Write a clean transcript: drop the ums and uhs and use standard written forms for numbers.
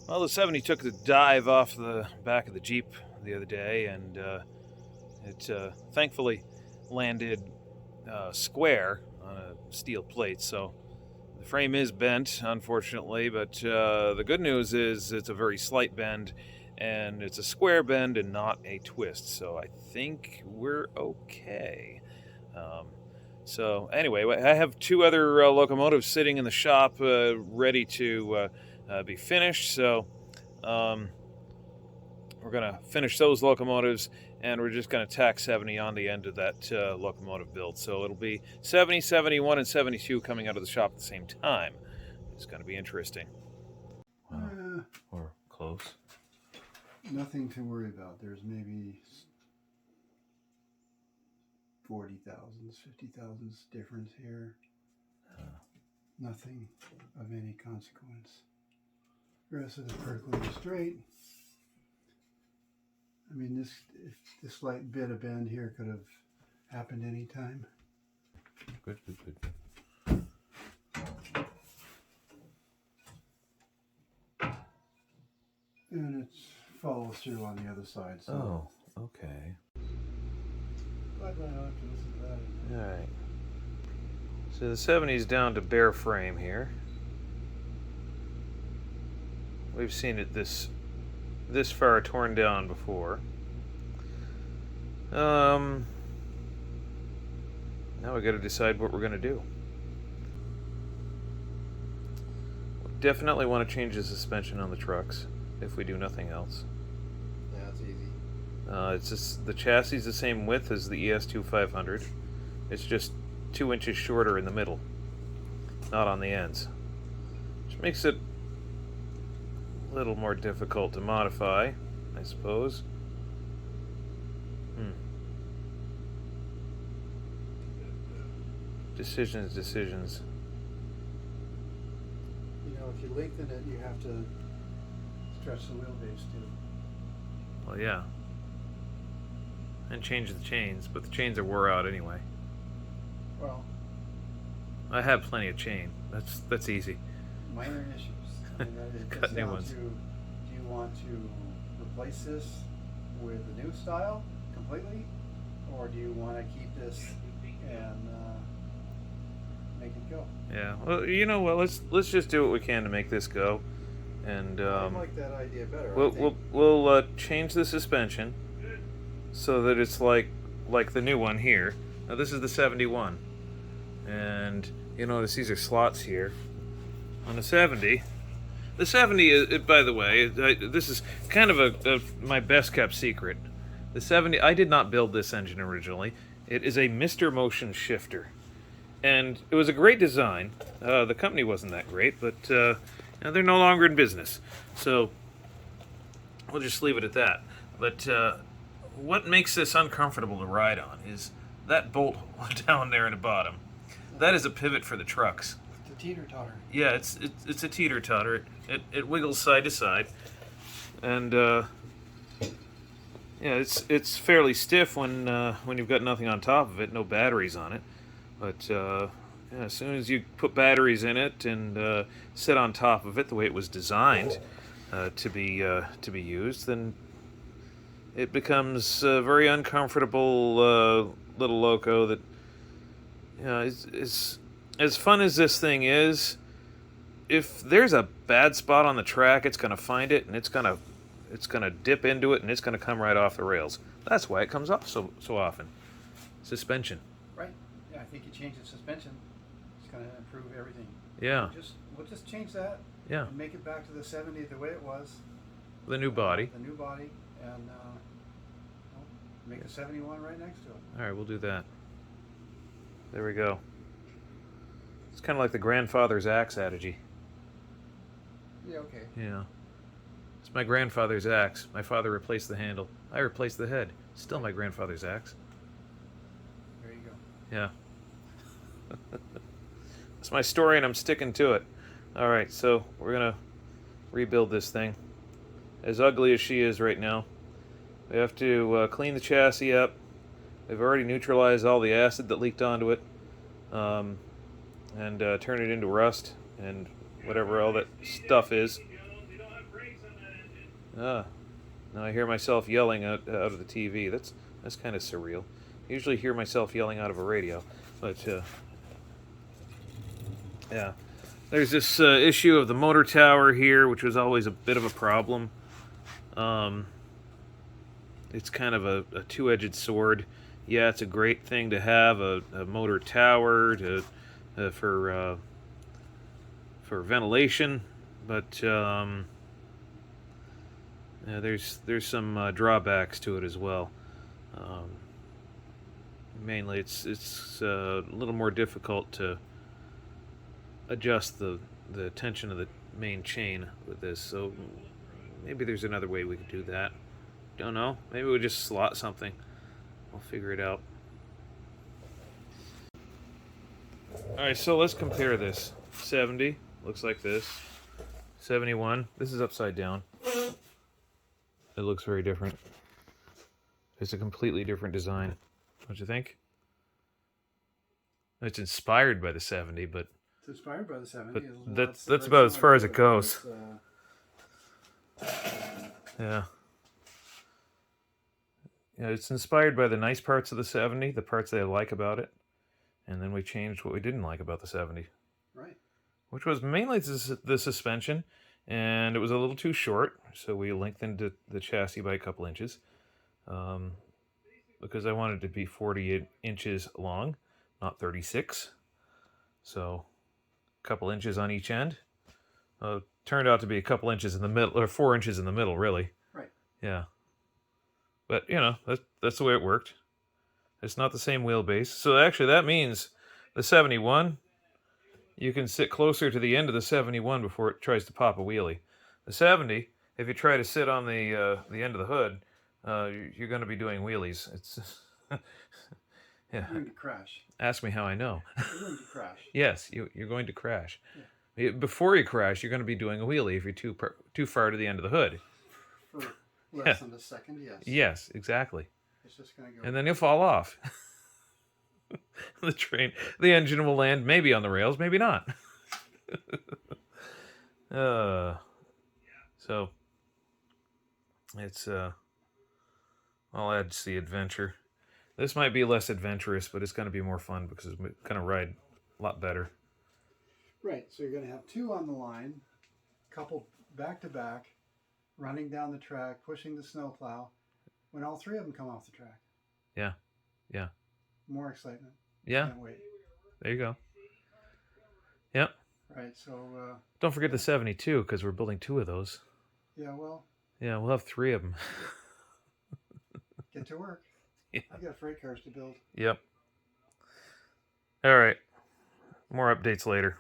Well, the 70 took the dive off the back of the Jeep the other day, and it thankfully landed square on a steel plate. So the frame is bent, unfortunately, but the good news is it's a very slight bend, and it's a square bend and not a twist. So I think we're okay. Um, so anyway, I have two other locomotives sitting in the shop, ready to be finished. So um, we're gonna finish those locomotives, and we're just gonna tack 70 on the end of that locomotive build. So it'll be 70, 71, and 72 coming out of the shop at the same time. It's gonna be interesting. Wow. Or close. Nothing to worry about. There's maybe 40,000, 50,000 difference here. Nothing of any consequence. The rest of it perfectly straight. I mean, this slight bit of bend here could have happened anytime. Good. And it follows through on the other side. So. Oh, okay. But I don't have to listen to that anymore. All right. So the 70's down to bare frame here. We've seen it this far torn down before. Now we got to decide what we're going to do. We definitely want to change the suspension on the trucks if we do nothing else. Yeah, it's easy. It's just the chassis is the same width as the ES2500. It's just 2 inches shorter in the middle, not on the ends, which makes it a little more difficult to modify, I suppose. Decisions. You know, if you lengthen it, you have to stretch the wheelbase too. Well, yeah. And change the chains, but the chains are wore out anyway. Well, I have plenty of chain. That's easy. minor issues. I mean, it Cut gets new down ones. to, do you want to replace this with the new style completely, or do you want to keep this and make it go? Yeah. Well, you know what? Let's just do what we can to make this go, and I like that idea better. we'll change the suspension so that it's like the new one here. Now this is the 71, and you notice these are slots here. On the 70, the 70 is, by the way, this is kind of my best kept secret. The 70, I did not build this engine originally. It is a Mr. Motion shifter, and it was a great design. The company wasn't that great, but you know, they're no longer in business, so we'll just leave it at that. But what makes this uncomfortable to ride on is that bolt hole down there in the bottom. That is a pivot for the trucks. It's a teeter-totter. Yeah, it's a teeter-totter. It wiggles side to side, and yeah, it's fairly stiff when you've got nothing on top of it, no batteries on it. But yeah, as soon as you put batteries in it and sit on top of it the way it was designed to be used, then it becomes a very uncomfortable little loco that, you know, is as fun as this thing is. If there's a bad spot on the track, it's gonna find it, and it's gonna dip into it, and it's gonna come right off the rails. That's why it comes off so often. Suspension. Right. Yeah, I think you change the suspension. It's going to improve everything. Yeah. We'll just change that. Yeah. And make it back to the 70 the way it was. The new body. The new body, and make a 71 right next to it. All right, we'll do that. There we go. It's kind of like the grandfather's axe adage. Yeah. Okay. Yeah. It's my grandfather's axe. My father replaced the handle. I replaced the head. Still my grandfather's axe. There you go. Yeah. That's my story, and I'm sticking to it. All right, so we're gonna rebuild this thing. As ugly as she is right now, we have to clean the chassis up. We've already neutralized all the acid that leaked onto it, and turn it into rust and whatever all that stuff is. Now I hear myself yelling out of the TV. That's kind of surreal. I usually hear myself yelling out of a radio, but yeah. There's this issue of the motor tower here, which was always a bit of a problem. Um, it's kind of a two-edged sword. Yeah, it's a great thing to have a motor tower for ventilation, but yeah, there's some drawbacks to it as well. Um, Mainly, it's a little more difficult to adjust the tension of the main chain with this. So maybe there's another way we could do that. Don't know. Maybe we'll just slot something. We'll figure it out. Alright, so let's compare this. 70 looks like this. 71. This is upside down. It looks very different. It's a completely different design. Don't you think? It's inspired by the 70, but It's inspired by the 70s. but that's about as far as it goes. Yeah. Yeah, it's inspired by the nice parts of the 70, the parts that I like about it, and then we changed what we didn't like about the 70. Right. Which was mainly the suspension, and it was a little too short, so we lengthened the chassis by a couple inches, because I wanted it to be 48 inches long, not 36. So, a couple inches on each end. Turned out to be a couple inches in the middle, or 4 inches in the middle, really. Right. Yeah. But, that's the way it worked. It's not the same wheelbase. So actually that means the 71, you can sit closer to the end of the 71 before it tries to pop a wheelie. The 70, if you try to sit on the end of the hood, you're going to be doing wheelies. It's yeah. You're going to crash. Ask me how I know. You're going to crash. Yes, you're going to crash. Yeah. Before you crash, you're going to be doing a wheelie if you're too far to the end of the hood. For less than a second, yes. Yes, exactly. It's just going to go. And then you'll fall off. The engine will land maybe on the rails, maybe not. So it's I'll add to the adventure. This might be less adventurous, but it's going to be more fun because it's going to ride a lot better. Right, so you're going to have two on the line, coupled back to back, running down the track, pushing the snowplow, when all three of them come off the track. Yeah. More excitement. Yeah. Can't wait. There you go. Yep. Right, so... don't forget the 72, because we're building two of those. Yeah, well... Yeah, we'll have three of them. Get to work. Yeah. I've got freight cars to build. Yep. All right. More updates later.